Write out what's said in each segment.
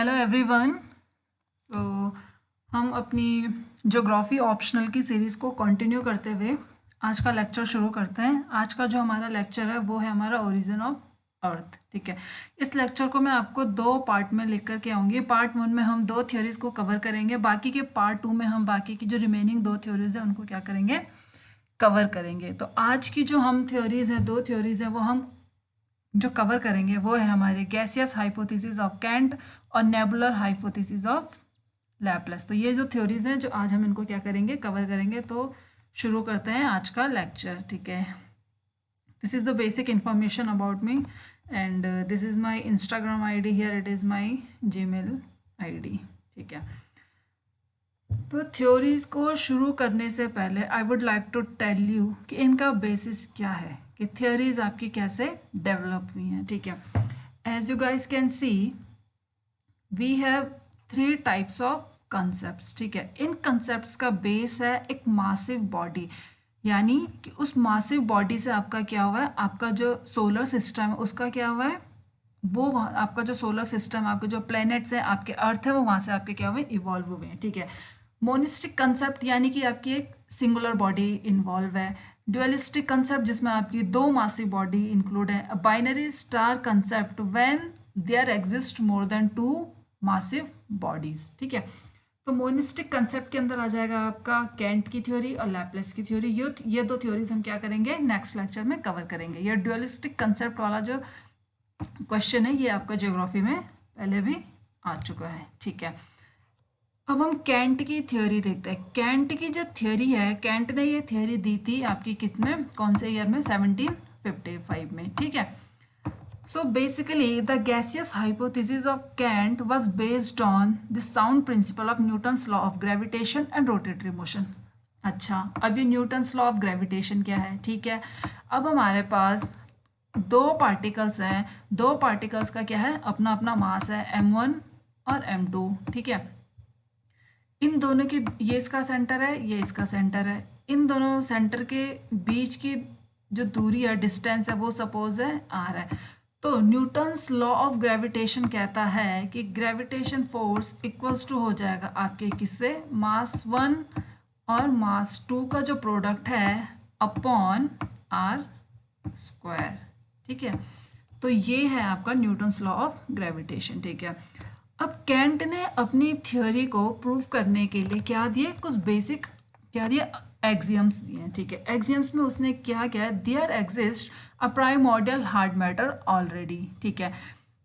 Hello everyone. सो हम अपनी geography optional की सीरीज़ को कंटिन्यू करते हुए आज का लेक्चर शुरू करते हैं। आज का जो हमारा लेक्चर है वो है हमारा ओरिजिन ऑफ अर्थ। ठीक है, इस लेक्चर को मैं आपको दो पार्ट में लिख करके आऊँगी। पार्ट 1 में हम दो थ्योरीज को कवर करेंगे, बाकी के पार्ट 2 में हम बाकी की जो रिमेनिंग दो थ्योरीज हैं उनको क्या करेंगे, कवर करेंगे। तो आज की जो हम थ्योरीज हैं, दो थ्योरीज हैं, वो हम जो कवर करेंगे वो है हमारे गैसियस हाइपोथेसिस ऑफ कैंट और नेबुलर हाइपोथेसिस ऑफ लैपलेस। तो ये जो थ्योरीज हैं जो आज हम इनको क्या करेंगे, कवर करेंगे। तो शुरू करते हैं आज का लेक्चर। ठीक है, this is the basic information about me and this is my Instagram ID, here it is my Gmail ID. ठीक है, तो थ्योरीज को शुरू करने से पहले I would like to tell you कि इनका बेसिस क्या है, कि थ्योरीज आपकी कैसे डेवलप हुई हैं। ठीक है, as you guys can see we have 3 types of concepts. ठीक है, इन कंसेप्ट्स का बेस है एक मासिव बॉडी, यानी कि उस मासिव बॉडी से आपका क्या हुआ है, आपका जो सोलर सिस्टम है उसका क्या हुआ है, वो आपका जो सोलर सिस्टम, आपके जो प्लैनेट्स हैं, आपके अर्थ है, वो वहाँ से आपके क्या हुए, इवॉल्व हुए हैं। ठीक है, मोनिस्टिक कंसेप्ट यानी कि आपकी एक सिंगुलर बॉडी इन्वॉल्व है। ड्यूअलिस्टिक कंसेप्ट जिसमें आपकी दो मासिव बॉडी इंक्लूड है। Binary star concept when there exist more than 2 massive bodies. ठीक है, तो मोनिस्टिक कंसेप्ट के अंदर आ जाएगा आपका कैंट की थ्योरी और लैपलेस की थ्योरी। ये दो थ्योरीज हम क्या करेंगे, नेक्स्ट लेक्चर में कवर करेंगे। ये ड्यूअलिस्टिक कंसेप्ट वाला जो क्वेश्चन है ये आपका ज्योग्राफी में पहले भी आ चुका है। ठीक है, अब हम कैंट की थ्योरी देखते हैं। कैंट की जो थ्योरी है, कैंट ने ये थ्योरी दी थी आपकी किसमें, कौन से ईयर में, 1755 में। ठीक है, so basically the gaseous hypothesis of Kant was based on the sound principle of Newton's law of gravitation and rotatory motion. अच्छा, अब ये न्यूटन्स लॉ ऑफ ग्रेविटेशन क्या है। ठीक है, अब हमारे पास दो पार्टिकल्स हैं, दो पार्टिकल्स का क्या है, अपना अपना मास है, m1 और m2। ठीक है, इन दोनों की, ये इसका सेंटर है, ये इसका सेंटर है, इन दोनों सेंटर के बीच की जो दूरी है, डिस्टेंस है, वो सपोज है r है। तो न्यूटन्स लॉ ऑफ ग्रेविटेशन कहता है कि ग्रेविटेशन फोर्स इक्वल्स टू हो जाएगा आपके किससे, मास 1 और मास 2 का जो प्रोडक्ट है अपॉन r स्क्वायर। ठीक है, तो ये है आपका न्यूटन्स लॉ ऑफ ग्रेविटेशन। ठीक है, अब कैंट ने अपनी थ्योरी को प्रूव करने के लिए क्या दिए, कुछ बेसिक क्या दिए, एक्सियम्स दिए। ठीक है, एक्सियम्स में उसने क्या किया, there exist a primordial hard matter already. ठीक है,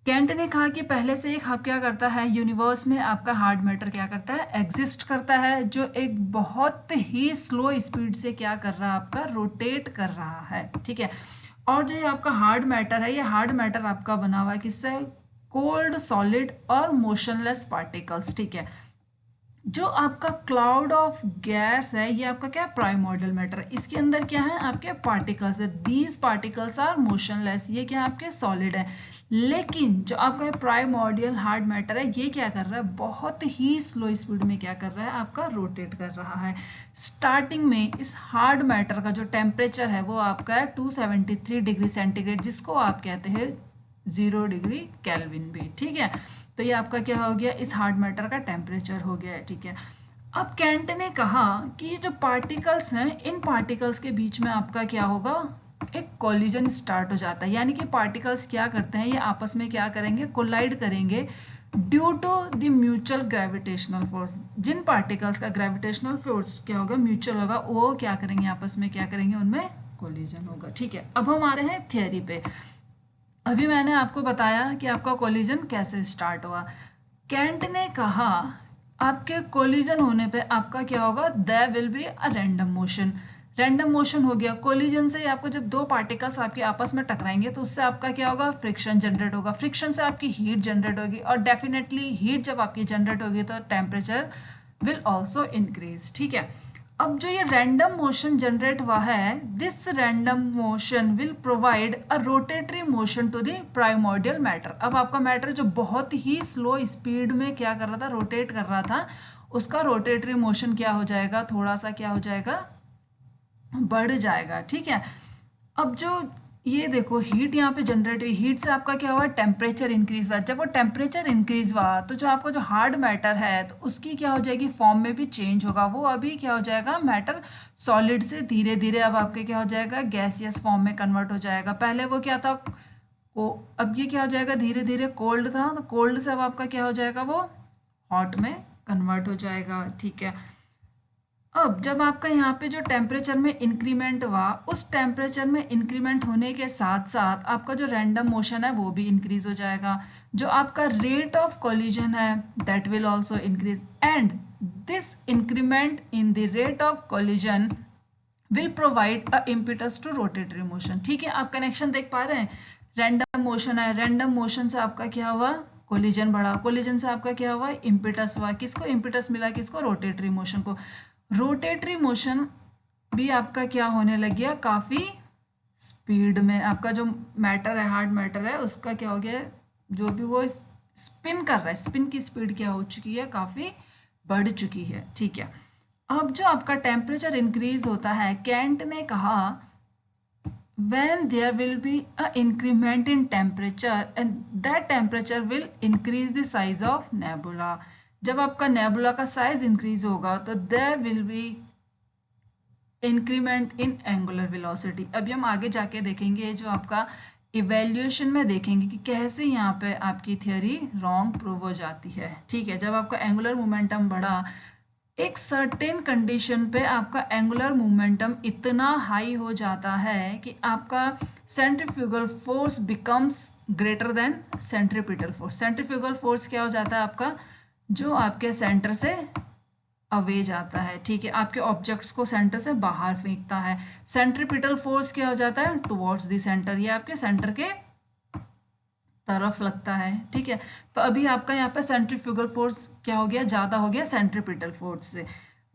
कैंट ने कहा कि पहले से एक क्या करता है, यूनिवर्स में आपका हार्ड मैटर क्या करता है, एग्जिस्ट करता है, जो एक बहुत ही स्लो स्पीड से क्या कर रहा है, आपका रोटेट कर रहा है। ठीक है, और जो ये आपका हार्ड मैटर है, ये हार्ड मैटर आपका बना हुआ है किससे, कोल्ड, सॉलिड और मोशनलेस पार्टिकल्स। ठीक है, जो आपका क्लाउड ऑफ गैस है ये आपका क्या, प्राइमोर्डियल मैटर है। इसके अंदर क्या है, आपके पार्टिकल्स है, दीज पार्टिकल्स आर मोशनलेस, ये क्या आपके सॉलिड है। लेकिन जो आपका प्राइमोर्डियल हार्ड मैटर है ये क्या कर रहा है, बहुत ही स्लो स्पीड में क्या कर रहा है, आपका रोटेट कर रहा है। स्टार्टिंग में इस हार्ड मैटर का जो टेम्परेचर है वो आपका है 273 डिग्री सेंटीग्रेड, जिसको आप कहते हैं 0 डिग्री केल्विन भी। ठीक है, तो ये आपका क्या हो गया, इस हार्ड मैटर का टेम्परेचर हो गया है। ठीक है, अब कैंट ने कहा कि ये जो पार्टिकल्स हैं, इन पार्टिकल्स के बीच में आपका क्या होगा, एक कोलिजन स्टार्ट हो जाता है, यानी कि पार्टिकल्स क्या करते हैं, ये आपस में क्या करेंगे, कोलाइड करेंगे due to the mutual gravitational force. जिन पार्टिकल्स का ग्रेविटेशनल फोर्स क्या होगा, म्यूचुअल होगा, वो क्या करेंगे, आपस में क्या करेंगे, उनमें कोलिजन होगा। ठीक है, अब हम आ रहे हैं थियरी पे। अभी मैंने आपको बताया कि आपका कोलिजन कैसे स्टार्ट हुआ। कैंट ने कहा आपके कोलिजन होने पे आपका क्या होगा, there will be a random motion. Random motion हो गया, कोलिजन से आपको जब दो पार्टिकल्स आपके आपस में टकराएंगे तो उससे आपका क्या होगा, फ्रिक्शन जनरेट होगा, फ्रिक्शन से आपकी हीट जनरेट होगी, और डेफिनेटली हीट जब आपकी जनरेट होगी तो टेम्परेचर विल ऑल्सो इंक्रीज। ठीक है, अब जो ये रैंडम मोशन जनरेट हुआ है, this random motion will provide a rotatory motion to the primordial matter. अब आपका मैटर जो बहुत ही स्लो स्पीड में क्या कर रहा था, रोटेट कर रहा था, उसका रोटेटरी मोशन क्या हो जाएगा, थोड़ा सा क्या हो जाएगा, बढ़ जाएगा। ठीक है, अब जो ये देखो हीट यहाँ पे जनरेट हुई, हीट से आपका क्या हुआ, टेम्परेचर इंक्रीज हुआ। जब वो टेम्परेचर इंक्रीज हुआ तो जो आपका जो हार्ड मैटर है तो उसकी क्या हो जाएगी, फॉर्म में भी चेंज होगा। वो अभी क्या हो जाएगा, मैटर सॉलिड से धीरे धीरे अब आपके क्या हो जाएगा, गैसियस फॉर्म में कन्वर्ट हो जाएगा। पहले वो क्या था, को अब ये क्या हो जाएगा, धीरे धीरे कोल्ड था, तो कोल्ड से अब आपका क्या हो जाएगा, वो हॉट में कन्वर्ट हो जाएगा। ठीक है, अब जब आपका यहाँ पे जो टेम्परेचर में इंक्रीमेंट हुआ, उस टेम्परेचर में इंक्रीमेंट होने के साथ साथ आपका जो रैंडम मोशन है वो भी इंक्रीज हो जाएगा। जो आपका रेट ऑफ कोलिजन है that will also increase, and this increment in the rate of collision will provide a impetus to rotatory motion. ठीक है, आप कनेक्शन देख पा रहे हैं, रैंडम मोशन है, रैंडम मोशन से आपका क्या हुआ, कोलिजन बढ़ा, कोलिजन से आपका क्या हुआ, इम्पिटस हुआ। किसको इम्पिटस मिला, किसको, रोटेटरी मोशन को। रोटेटरी मोशन भी आपका क्या होने लग गया, काफ़ी स्पीड में। आपका जो मैटर है, हार्ड मैटर है, उसका क्या हो गया, जो भी वो स्पिन कर रहा है, स्पिन की स्पीड क्या हो चुकी है, काफ़ी बढ़ चुकी है। ठीक है, अब जो आपका टेम्परेचर इंक्रीज होता है, कैंट ने कहा when there will be a increment in temperature and that temperature will increase the size of nebula। जब आपका नेबुला का साइज इंक्रीज होगा तो there will be increment in angular velocity. अभी हम आगे जाके देखेंगे जो आपका इवेल्युएशन में देखेंगे कि कैसे यहाँ पे आपकी थियोरी रॉन्ग प्रूव हो जाती है। ठीक है, जब आपका एंगुलर मोमेंटम बढ़ा, एक सर्टेन कंडीशन पे आपका एंगुलर मोमेंटम इतना हाई हो जाता है कि आपका centrifugal force becomes greater than centripetal force. Centrifugal force क्या हो जाता है आपका, जो आपके सेंटर से अवे जाता है। ठीक है, आपके ऑब्जेक्ट्स को सेंटर से बाहर फेंकता है। सेंट्रीपिटल फोर्स क्या हो जाता है, टुवर्ड्स द सेंटर, ये आपके सेंटर के तरफ लगता है। ठीक है, तो अभी आपका यहाँ पे सेंट्रीफ्यूगल फोर्स क्या हो गया, ज़्यादा हो गया सेंट्रीपिटल फोर्स से।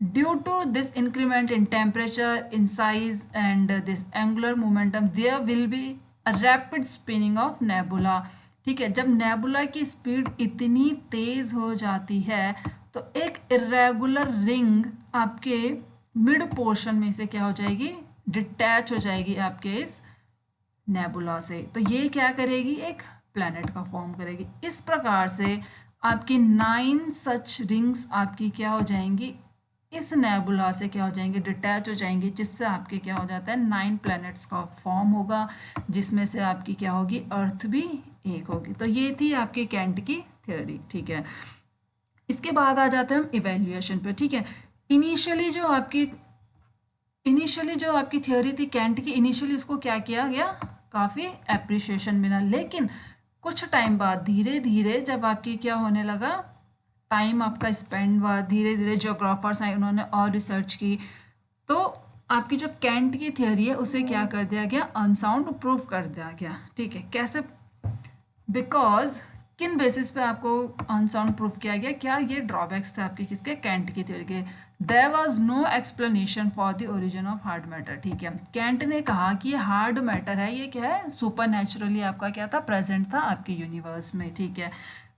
Due to this increment in temperature, in size and this angular momentum, there will be a rapid spinning of nebula. ठीक है, जब नेबुला की स्पीड इतनी तेज हो जाती है तो एक इरेगुलर रिंग आपके मिड पोर्शन में से क्या हो जाएगी, डिटैच हो जाएगी आपके इस नेबुला से। तो ये क्या करेगी, एक प्लैनेट का फॉर्म करेगी। इस प्रकार से आपकी 9 सच रिंग्स आपकी क्या हो जाएंगी, इस नेबुला से क्या हो जाएंगे, डिटैच हो जाएंगे, जिससे आपके क्या हो जाता है, 9 प्लैनेट्स का फॉर्म होगा, जिसमें से आपकी क्या होगी, अर्थ भी एक होगी। तो ये थी आपकी कैंट की थ्योरी। ठीक है, इसके बाद आ जाते हैं हम इवेल्युएशन पे। ठीक है, इनिशियली जो आपकी थ्योरी थी कैंट की, इनिशियली उसको क्या किया गया, काफ़ी एप्रिसिएशन मिला, लेकिन कुछ टाइम बाद धीरे धीरे जब आपकी क्या होने लगा, टाइम आपका स्पेंड हुआ, धीरे धीरे जियोग्राफर्स आए, उन्होंने और रिसर्च की, तो आपकी जो कैंट की थियोरी है उसे क्या कर दिया गया, अनसाउंड प्रूव कर दिया गया। ठीक है, कैसे, बिकॉज किन बेसिस पे आपको अनसाउंड प्रूफ किया गया, क्या ये ड्रॉबैक्स थे आपके किसके, कैंट की थ्योरी के। There was no explanation for the origin of hard matter. ठीक है, कैंट ने कहा कि ये हार्ड मैटर है, ये क्या है, सुपर नेचुरली आपका क्या था, प्रेजेंट था आपके यूनिवर्स में। ठीक है,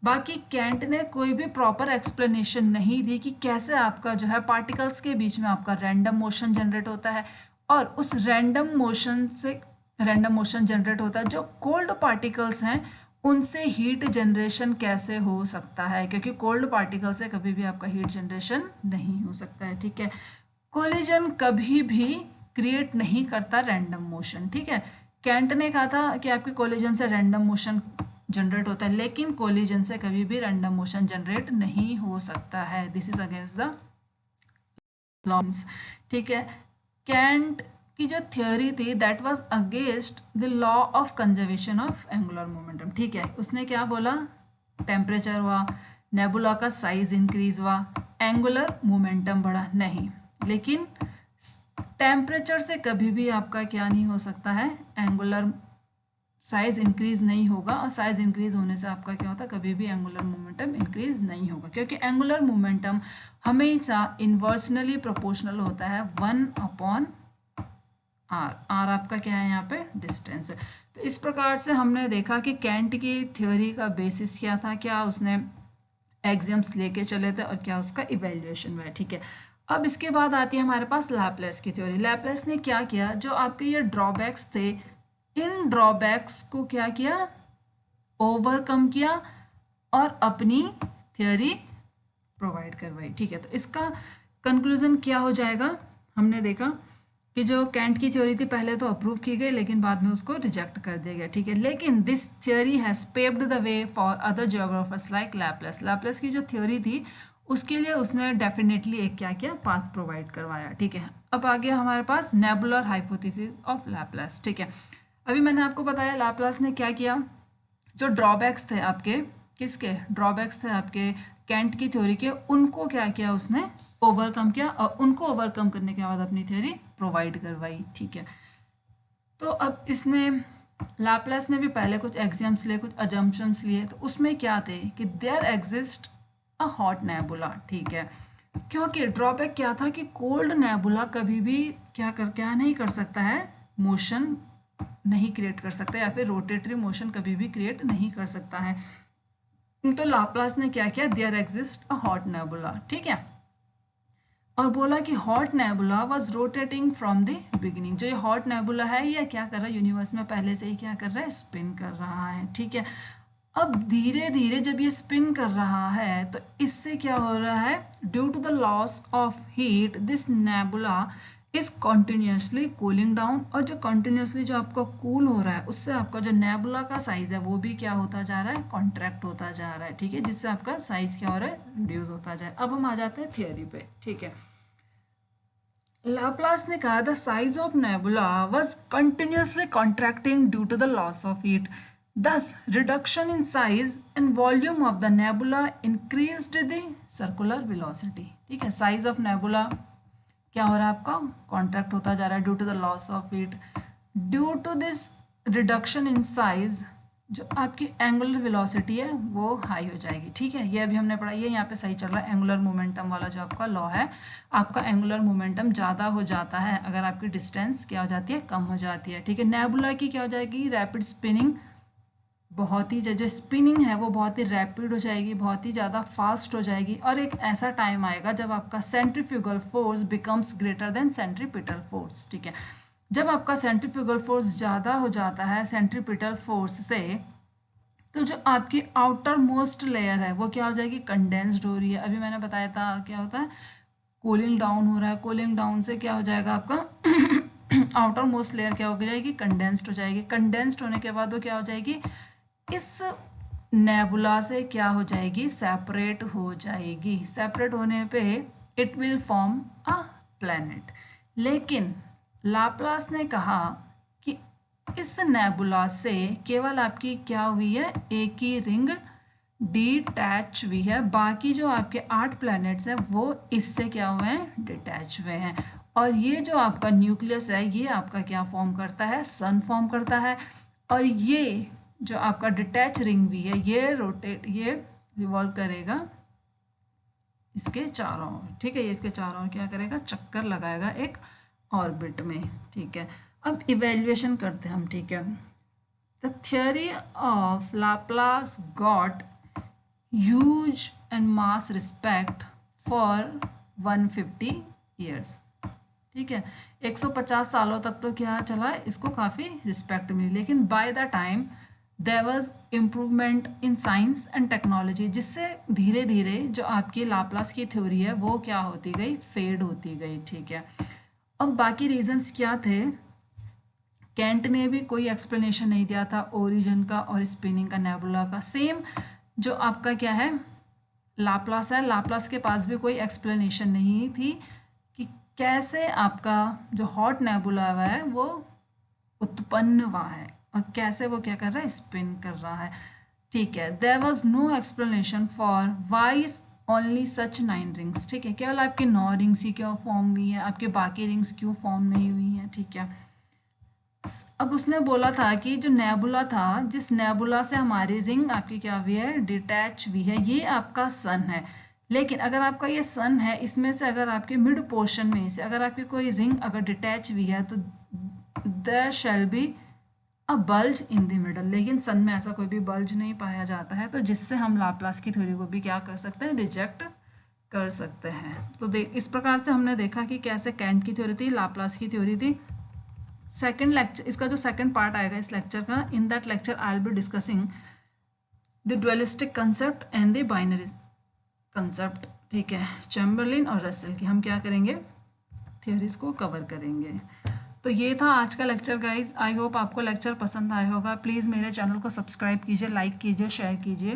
बाकी कैंट ने कोई भी प्रॉपर एक्सप्लेनेशन नहीं दी कि कैसे आपका जो है पार्टिकल्स के बीच में आपका रैंडम मोशन जनरेट होता है, और उस रैंडम मोशन जनरेट होता है, जो कोल्ड पार्टिकल्स हैं उनसे हीट जनरेशन कैसे हो सकता है, क्योंकि कोल्ड पार्टिकल से कभी भी आपका हीट जनरेशन नहीं हो सकता है। ठीक है, कोलिजन कभी भी क्रिएट नहीं करता रैंडम मोशन। ठीक है, कैंट ने कहा था कि आपके कोलिजन से रैंडम मोशन जनरेट होता है, लेकिन कोलिजन से कभी भी रैंडम मोशन जनरेट नहीं हो सकता है। This is against the laws. ठीक है, कैंट की जो थ्योरी थी that was against the law of conservation of angular momentum. ठीक है, उसने क्या बोला, टेम्परेचर हुआ, नेबुला का साइज इंक्रीज हुआ, एंगुलर मोमेंटम बढ़ा नहीं, लेकिन टेम्परेचर से कभी भी आपका क्या नहीं हो सकता है, एंगुलर साइज इंक्रीज नहीं होगा, और साइज इंक्रीज होने से आपका क्या होता है, कभी भी एंगुलर मोमेंटम इंक्रीज नहीं होगा, क्योंकि एंगुलर मोमेंटम हमेशा इन्वर्सनली प्रोपोर्शनल होता है 1/r। आर आपका क्या है, यहाँ पे डिस्टेंस है। तो इस प्रकार से हमने देखा कि कैंट की थ्योरी का बेसिस क्या था, क्या उसने एग्जाम्स लेके चले थे, और क्या उसका इवेल्युएशन हुआ। ठीक है, अब इसके बाद आती है हमारे पास लैपलेस की थ्योरी। लैपलेस ने क्या किया, जो आपके ये ड्रॉबैक्स थे इन ड्रॉबैक्स को क्या किया, ओवरकम किया और अपनी थियोरी प्रोवाइड करवाई। ठीक है, तो इसका कंक्लूजन क्या हो जाएगा, हमने देखा कि जो कैंट की थ्योरी थी पहले तो अप्रूव की गई लेकिन बाद में उसको रिजेक्ट कर दिया गया। ठीक है, लेकिन this theory has paved the way for other geographers like Laplace. Laplace की जो थ्योरी थी उसके लिए उसने डेफिनेटली एक क्या किया, पाथ प्रोवाइड करवाया। ठीक है, अब आ गया हमारे पास नेबुलर हाइपोथेसिस ऑफ लैपलेस। ठीक है, अभी मैंने आपको बताया लैपलेस ने क्या किया, जो ड्रॉबैक्स थे आपके, किसके ड्रॉबैक्स थे आपके कैंट की थ्योरी के, उनको क्या किया उसने, ओवरकम किया और उनको ओवरकम करने के बाद अपनी थ्योरी प्रोवाइड करवाई। ठीक है, तो अब इसने लैपलेस ने भी पहले कुछ एक्सियम्स लिए, कुछ अजम्पशंस लिए, तो उसमें क्या थे कि there exist a hot nebula. ठीक है, क्योंकि ड्रॉबैक क्या था कि कोल्ड नेबुला कभी भी क्या नहीं कर सकता है, मोशन नहीं क्रिएट कर सकता या फिर रोटेटरी मोशन कभी भी क्रिएट नहीं कर सकता है। तो लाप्लास ने क्या किया, there exist a hot nebula. ठीक है, और बोला कि hot nebula was rotating from the beginning. जो ये हॉट नेबुला है ये क्या कर रहा है, यूनिवर्स में पहले से ही क्या कर रहा है, स्पिन कर रहा है। ठीक है, अब धीरे धीरे जब ये स्पिन कर रहा है तो इससे क्या हो रहा है, due to the loss of heat this nebula is continuously cooling down. और जो कॉन्टिन्यूसली जो आपका कूल हो रहा है उससे आपका जो नेबुला का साइज है वो भी क्या होता जा रहा है, कॉन्ट्रैक्ट होता जा रहा है। ठीक है, जिससे आपका साइज क्या हो रहा है, रिड्यूस होता जा रहा है। अब हम आ जाते हैं थियोरी पे। ठीक है, लाप्लास ने कहा the size of nebula was continuously contracting due to the loss of heat, thus reduction in size and volume of the nebula increased the circular velocity। ठीक है, साइज ऑफ नेबुला क्या हो रहा है आपका, कॉन्ट्रैक्ट होता जा रहा है due to the loss of heat. Due to this reduction in size जो आपकी एंगुलर वेलोसिटी है वो हाई हो जाएगी। ठीक है, ये अभी हमने पढ़ा, ये यहाँ पे सही चल रहा है, एंगुलर मोमेंटम वाला जो आपका लॉ है, आपका एंगुलर मोमेंटम ज़्यादा हो जाता है अगर आपकी डिस्टेंस क्या हो जाती है, कम हो जाती है। ठीक है, नेबुला की क्या हो जाएगी, रैपिड स्पिनिंग, बहुत ही जो स्पिनिंग है वो बहुत ही रैपिड हो जाएगी, बहुत ही ज़्यादा फास्ट हो जाएगी। और एक ऐसा टाइम आएगा जब आपका centrifugal force becomes greater than centripetal force. ठीक है, जब आपका सेंट्रीफ्यूगल फोर्स ज़्यादा हो जाता है सेंट्रीपिटल फोर्स से, तो जो आपकी आउटर मोस्ट लेयर है वो क्या हो जाएगी, कंडेंस्ड हो रही है। अभी मैंने बताया था क्या होता है, कूलिंग डाउन हो रहा है, कूलिंग डाउन से क्या हो जाएगा आपका आउटर मोस्ट लेयर क्या हो जाएगी, कंडेंस्ड हो जाएगी। कंडेंस्ड होने के बाद वो क्या हो जाएगी, इस नेबुला से क्या हो जाएगी, सेपरेट हो जाएगी। सेपरेट होने पे it will form a planet. लेकिन लाप्लास ने कहा कि इस नेबुला से केवल आपकी क्या हुई है, एक ही रिंग डिटैच हुई है, बाकी जो आपके 8 प्लैनेट्स हैं वो इससे क्या हुए हैं, डिटैच हुए हैं। और ये जो आपका न्यूक्लियस है ये आपका क्या फॉर्म करता है, सन फॉर्म करता है। और ये जो आपका डिटैच रिंग भी है ये ये रिवॉल्व करेगा इसके चारों ओर। ठीक है, ये इसके चारों ओर क्या करेगा, चक्कर लगाएगा एक ऑर्बिट में। ठीक है, अब इवेल्युएशन करते हैं हम। ठीक है, the theory of Laplace got huge and mass respect for 150 years. ठीक है, 150 सालों तक तो क्या चला, इसको काफ़ी रिस्पेक्ट मिली। लेकिन by the time there was improvement in science and technology, जिससे धीरे धीरे जो आपकी लाप्लास की थ्योरी है वो क्या होती गई, फेड होती गई। ठीक है, अब बाकी रीजंस क्या थे, कैंट ने भी कोई एक्सप्लेनेशन नहीं दिया था ओरिजिन का और स्पिनिंग का नेबुला का। सेम जो आपका क्या है लाप्लास है, लाप्लास के पास भी कोई एक्सप्लेनेशन नहीं थी कि कैसे आपका जो हॉट नेबुला है वो उत्पन्न हुआ है और कैसे वो क्या कर रहा है, स्पिन कर रहा है। ठीक है, there was no explanation for why only such 9 rings. ठीक है, केवल आपकी 9 रिंग्स ही क्यों फॉर्म हुई है, आपके बाकी रिंग्स क्यों फॉर्म नहीं हुई हैं। ठीक है, अब उसने बोला था कि जो नेबुला था, जिस नेबुला से हमारी रिंग आपकी क्या हुई है, डिटैच हुई है, ये आपका सन है। लेकिन अगर आपका ये सन है, इसमें से अगर आपके मिड पोर्शन में से अगर आपकी कोई रिंग अगर डिटैच हुई है तो there shall be a bulge in the middle. लेकिन सन में ऐसा कोई भी बल्ज नहीं पाया जाता है, तो जिससे हम लाप्लास की थ्योरी को भी क्या कर सकते हैं, रिजेक्ट कर सकते हैं। तो इस प्रकार से हमने देखा कि कैसे कैंट की थ्योरी थी, लाप्लास की थ्योरी थी, सेकेंड लेक्चर, इसका जो सेकेंड पार्ट आएगा इस लेक्चर का, in that lecture I will be discussing the dualistic concept and the binary concept, ठीक है, चैम्बरलिन और रसेल की हम क्या करेंगे, थियोरीज को कवर करेंगे। तो ये था आज का लेक्चर गाइज। आई होप आपको लेक्चर पसंद आया होगा। प्लीज़ मेरे चैनल को सब्सक्राइब कीजिए, लाइक कीजिए, शेयर कीजिए।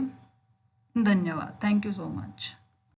धन्यवाद। Thank you so much.